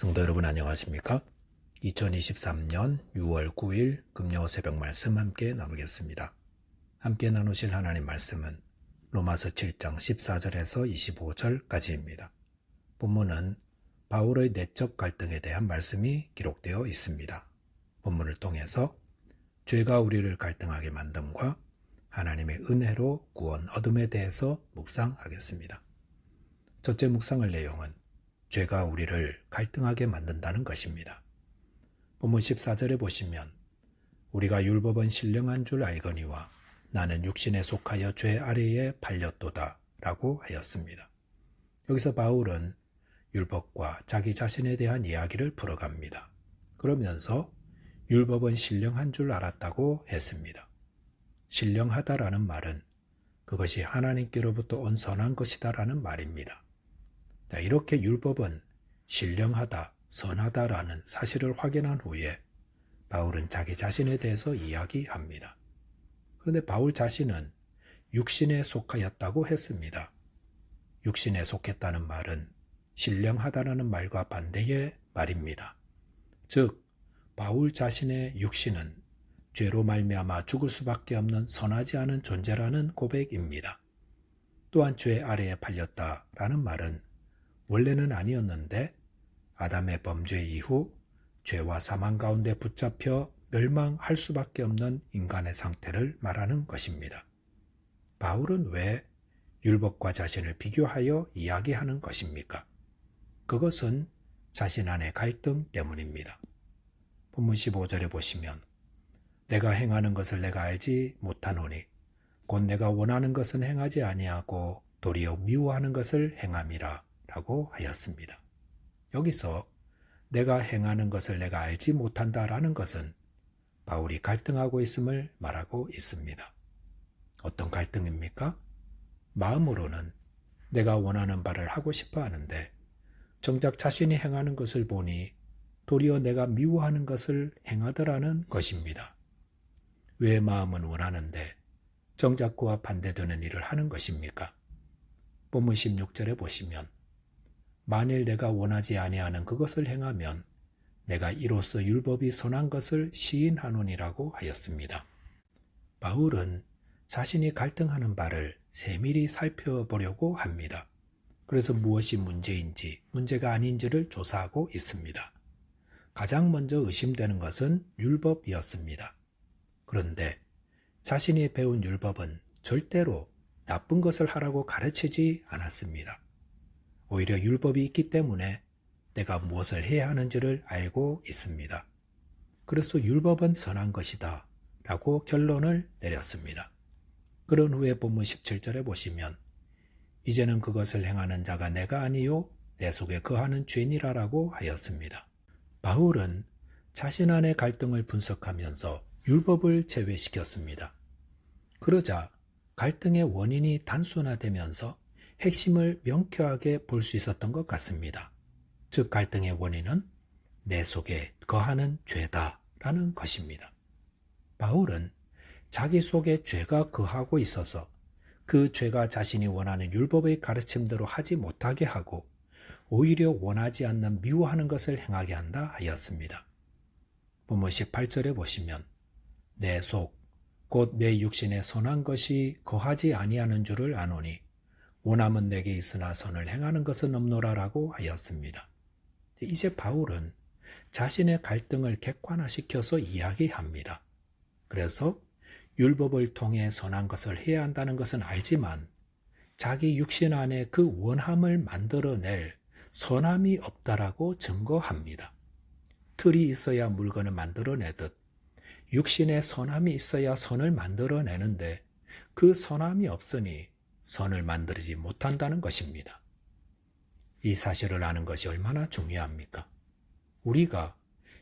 성도 여러분 안녕하십니까? 2023년 6월 9일 금요 새벽 말씀 함께 나누겠습니다. 함께 나누실 하나님 말씀은 로마서 7장 14절에서 25절까지입니다. 본문은 바울의 내적 갈등에 대한 말씀이 기록되어 있습니다. 본문을 통해서 죄가 우리를 갈등하게 만듦과 하나님의 은혜로 구원 얻음에 대해서 묵상하겠습니다. 첫째 묵상할 내용은 죄가 우리를 갈등하게 만든다는 것입니다. 본문 14절에 보시면 우리가 율법은 신령한 줄 알거니와 나는 육신에 속하여 죄 아래에 팔렸도다 라고 하였습니다. 여기서 바울은 율법과 자기 자신에 대한 이야기를 풀어갑니다. 그러면서 율법은 신령한 줄 알았다고 했습니다. 신령하다라는 말은 그것이 하나님께로부터 온 선한 것이다라는 말입니다. 이렇게 율법은 신령하다, 선하다라는 사실을 확인한 후에 바울은 자기 자신에 대해서 이야기합니다. 그런데 바울 자신은 육신에 속하였다고 했습니다. 육신에 속했다는 말은 신령하다라는 말과 반대의 말입니다. 즉, 바울 자신의 육신은 죄로 말미암아 죽을 수밖에 없는 선하지 않은 존재라는 고백입니다. 또한 죄 아래에 팔렸다라는 말은 원래는 아니었는데 아담의 범죄 이후 죄와 사망 가운데 붙잡혀 멸망할 수밖에 없는 인간의 상태를 말하는 것입니다. 바울은 왜 율법과 자신을 비교하여 이야기하는 것입니까? 그것은 자신 안의 갈등 때문입니다. 본문 15절에 보시면 내가 행하는 것을 내가 알지 못하노니 곧 내가 원하는 것은 행하지 아니하고 도리어 미워하는 것을 행함이라 라고 하였습니다. 여기서 내가 행하는 것을 내가 알지 못한다라는 것은 바울이 갈등하고 있음을 말하고 있습니다. 어떤 갈등입니까? 마음으로는 내가 원하는 바를 하고 싶어 하는데 정작 자신이 행하는 것을 보니 도리어 내가 미워하는 것을 행하더라는 것입니다. 왜 마음은 원하는데 정작 그와 반대되는 일을 하는 것입니까? 본문 16절에 보시면 만일 내가 원하지 아니하는 그것을 행하면 내가 이로써 율법이 선한 것을 시인하노니라고 하였습니다. 바울은 자신이 갈등하는 바를 세밀히 살펴보려고 합니다. 그래서 무엇이 문제인지 문제가 아닌지를 조사하고 있습니다. 가장 먼저 의심되는 것은 율법이었습니다. 그런데 자신이 배운 율법은 절대로 나쁜 것을 하라고 가르치지 않았습니다. 오히려 율법이 있기 때문에 내가 무엇을 해야 하는지를 알고 있습니다. 그래서 율법은 선한 것이다 라고 결론을 내렸습니다. 그런 후에 본문 17절에 보시면 이제는 그것을 행하는 자가 내가 아니요 내 속에 거하는 죄니라라고 하였습니다. 바울은 자신 안의 갈등을 분석하면서 율법을 제외시켰습니다. 그러자 갈등의 원인이 단순화되면서 핵심을 명쾌하게 볼 수 있었던 것 같습니다. 즉 갈등의 원인은 내 속에 거하는 죄다라는 것입니다. 바울은 자기 속에 죄가 거하고 있어서 그 죄가 자신이 원하는 율법의 가르침대로 하지 못하게 하고 오히려 원하지 않는 미워하는 것을 행하게 한다 하였습니다. 본문 18절에 보시면 내 속, 곧 내 육신에 선한 것이 거하지 아니하는 줄을 아노니 원함은 내게 있으나 선을 행하는 것은 없노라라고 하였습니다. 이제 바울은 자신의 갈등을 객관화시켜서 이야기합니다. 그래서 율법을 통해 선한 것을 해야 한다는 것은 알지만 자기 육신 안에 그 원함을 만들어낼 선함이 없다라고 증거합니다. 틀이 있어야 물건을 만들어내듯 육신에 선함이 있어야 선을 만들어내는데 그 선함이 없으니 선을 만들지 못한다는 것입니다. 이 사실을 아는 것이 얼마나 중요합니까? 우리가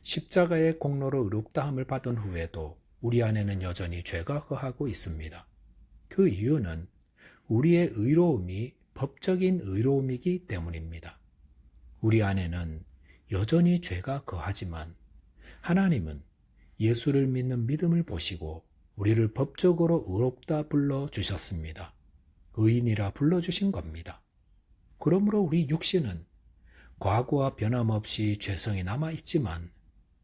십자가의 공로로 의롭다함을 받은 후에도 우리 안에는 여전히 죄가 거하고 있습니다. 그 이유는 우리의 의로움이 법적인 의로움이기 때문입니다. 우리 안에는 여전히 죄가 거하지만 하나님은 예수를 믿는 믿음을 보시고 우리를 법적으로 의롭다 불러주셨습니다. 의인이라 불러주신 겁니다. 그러므로 우리 육신은 과거와 변함없이 죄성이 남아있지만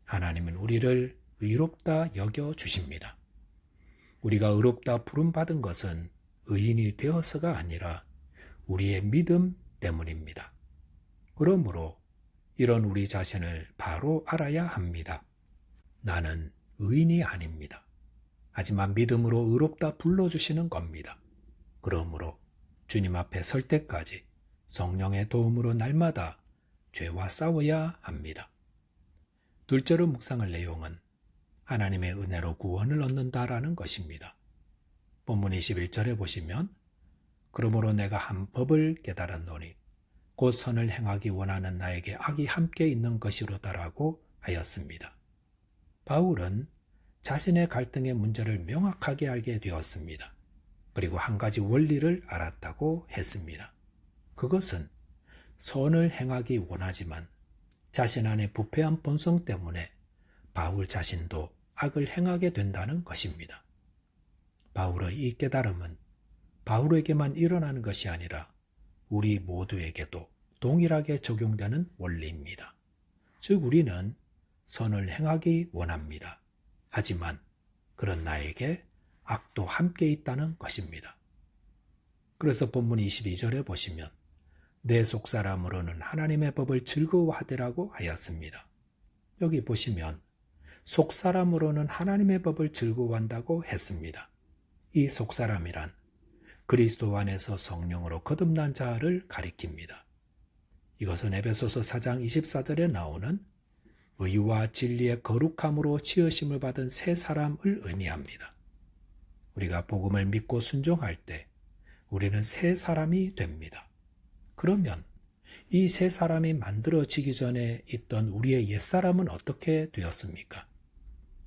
하나님은 우리를 의롭다 여겨 주십니다. 우리가 의롭다 부름받은 것은 의인이 되어서가 아니라 우리의 믿음 때문입니다. 그러므로 이런 우리 자신을 바로 알아야 합니다. 나는 의인이 아닙니다. 하지만 믿음으로 의롭다 불러주시는 겁니다. 그러므로 주님 앞에 설 때까지 성령의 도움으로 날마다 죄와 싸워야 합니다. 둘째로 묵상할 내용은 하나님의 은혜로 구원을 얻는다라는 것입니다. 본문 21절에 보시면 그러므로 내가 한 법을 깨달았노니 곧 선을 행하기 원하는 나에게 악이 함께 있는 것이로다라고 하였습니다. 바울은 자신의 갈등의 문제를 명확하게 알게 되었습니다. 그리고 한 가지 원리를 알았다고 했습니다. 그것은 선을 행하기 원하지만 자신 안에 부패한 본성 때문에 바울 자신도 악을 행하게 된다는 것입니다. 바울의 이 깨달음은 바울에게만 일어나는 것이 아니라 우리 모두에게도 동일하게 적용되는 원리입니다. 즉 우리는 선을 행하기 원합니다. 하지만 그런 나에게 악도 함께 있다는 것입니다. 그래서 본문 22절에 보시면 내 속사람으로는 하나님의 법을 즐거워하되라고 하였습니다. 여기 보시면 속사람으로는 하나님의 법을 즐거워한다고 했습니다. 이 속사람이란 그리스도 안에서 성령으로 거듭난 자를 가리킵니다. 이것은 에베소서 4장 24절에 나오는 의와 진리의 거룩함으로 지으심을 받은 새 사람을 의미합니다. 우리가 복음을 믿고 순종할 때 우리는 새 사람이 됩니다. 그러면 이 새 사람이 만들어지기 전에 있던 우리의 옛사람은 어떻게 되었습니까?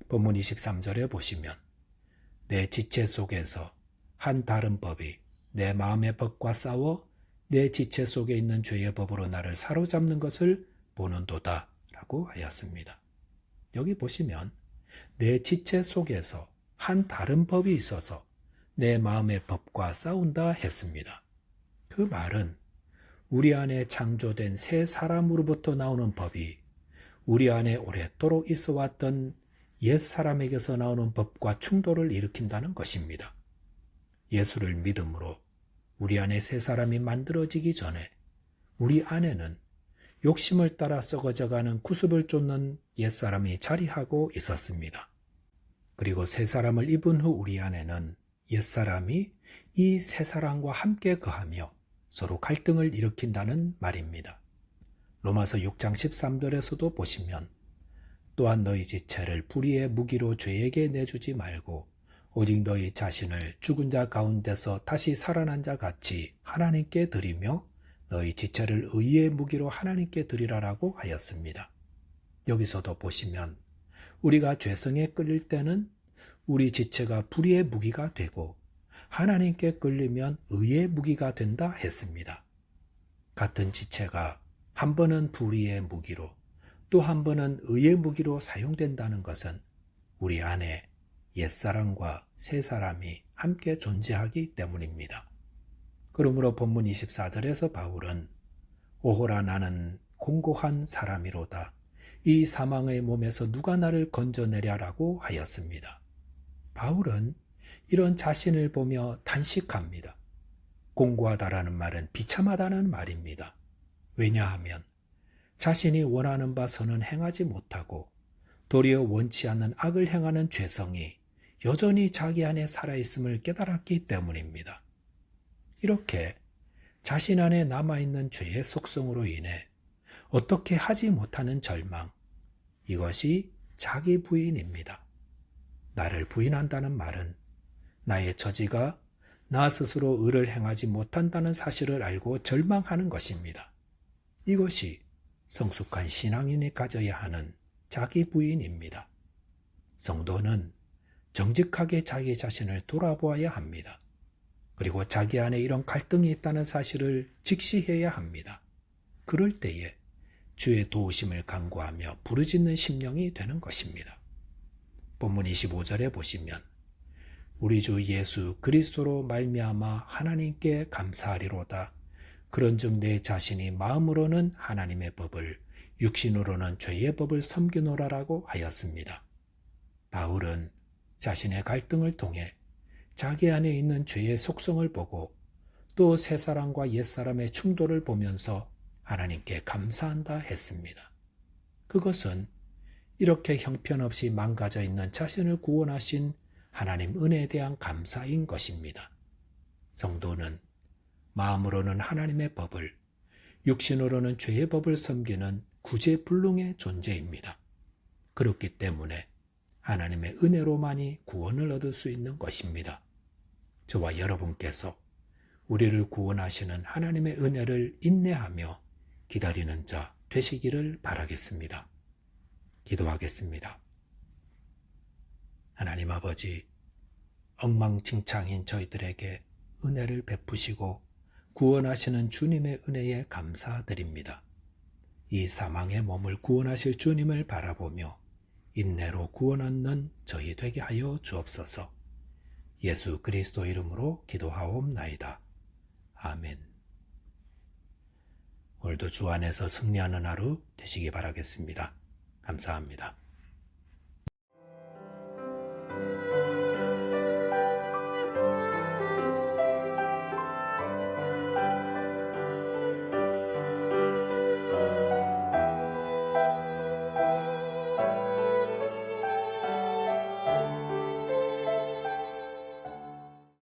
본문 23절에 보시면 내 지체 속에서 한 다른 법이 내 마음의 법과 싸워 내 지체 속에 있는 죄의 법으로 나를 사로잡는 것을 보는도다 라고 하였습니다. 여기 보시면 내 지체 속에서 한 다른 법이 있어서 내 마음의 법과 싸운다 했습니다. 그 말은 우리 안에 창조된 새 사람으로부터 나오는 법이 우리 안에 오랫도록 있어 왔던 옛 사람에게서 나오는 법과 충돌을 일으킨다는 것입니다. 예수를 믿음으로 우리 안에 새 사람이 만들어지기 전에 우리 안에는 욕심을 따라 썩어져가는 구습을 쫓는 옛 사람이 자리하고 있었습니다. 그리고 새 사람을 입은 후 우리 안에는 옛 사람이 이 새 사람과 함께 거하며 서로 갈등을 일으킨다는 말입니다. 로마서 6장 13절에서도 보시면 또한 너희 지체를 불의의 무기로 죄에게 내주지 말고 오직 너희 자신을 죽은 자 가운데서 다시 살아난 자 같이 하나님께 드리며 너희 지체를 의의 무기로 하나님께 드리라라고 하였습니다. 여기서도 보시면 우리가 죄성에 끌릴 때는 우리 지체가 불의의 무기가 되고 하나님께 끌리면 의의 무기가 된다 했습니다. 같은 지체가 한 번은 불의의 무기로 또 한 번은 의의 무기로 사용된다는 것은 우리 안에 옛사람과 새사람이 함께 존재하기 때문입니다. 그러므로 본문 24절에서 바울은 오호라 나는 공고한 사람이로다. 이 사망의 몸에서 누가 나를 건져내랴라고 하였습니다. 바울은 이런 자신을 보며 탄식합니다. 공고하다라는 말은 비참하다는 말입니다. 왜냐하면 자신이 원하는 바 선은 행하지 못하고 도리어 원치 않는 악을 행하는 죄성이 여전히 자기 안에 살아있음을 깨달았기 때문입니다. 이렇게 자신 안에 남아있는 죄의 속성으로 인해 어떻게 하지 못하는 절망, 이것이 자기 부인입니다. 나를 부인한다는 말은 나의 처지가 나 스스로 의를 행하지 못한다는 사실을 알고 절망하는 것입니다. 이것이 성숙한 신앙인이 가져야 하는 자기 부인입니다. 성도는 정직하게 자기 자신을 돌아보아야 합니다. 그리고 자기 안에 이런 갈등이 있다는 사실을 직시해야 합니다. 그럴 때에 주의 도우심을 간구하며 부르짖는 심령이 되는 것입니다. 본문 25절에 보시면 우리 주 예수 그리스도로 말미암아 하나님께 감사하리로다. 그런즉 내 자신이 마음으로는 하나님의 법을, 육신으로는 죄의 법을 섬기노라라고 하였습니다. 바울은 자신의 갈등을 통해 자기 안에 있는 죄의 속성을 보고 또 새사람과 옛사람의 충돌을 보면서 하나님께 감사한다 했습니다. 그것은 이렇게 형편없이 망가져 있는 자신을 구원하신 하나님 은혜에 대한 감사인 것입니다. 성도는 마음으로는 하나님의 법을, 육신으로는 죄의 법을 섬기는 구제불능의 존재입니다. 그렇기 때문에 하나님의 은혜로만이 구원을 얻을 수 있는 것입니다. 저와 여러분께서 우리를 구원하시는 하나님의 은혜를 인내하며 기다리는 자 되시기를 바라겠습니다. 기도하겠습니다. 하나님 아버지, 엉망진창인 저희들에게 은혜를 베푸시고 구원하시는 주님의 은혜에 감사드립니다. 이 사망의 몸을 구원하실 주님을 바라보며 인내로 구원 얻는 저희 되게 하여 주옵소서. 예수 그리스도 이름으로 기도하옵나이다. 아멘. 오늘도 주 안에서 승리하는 하루 되시기 바라겠습니다. 감사합니다.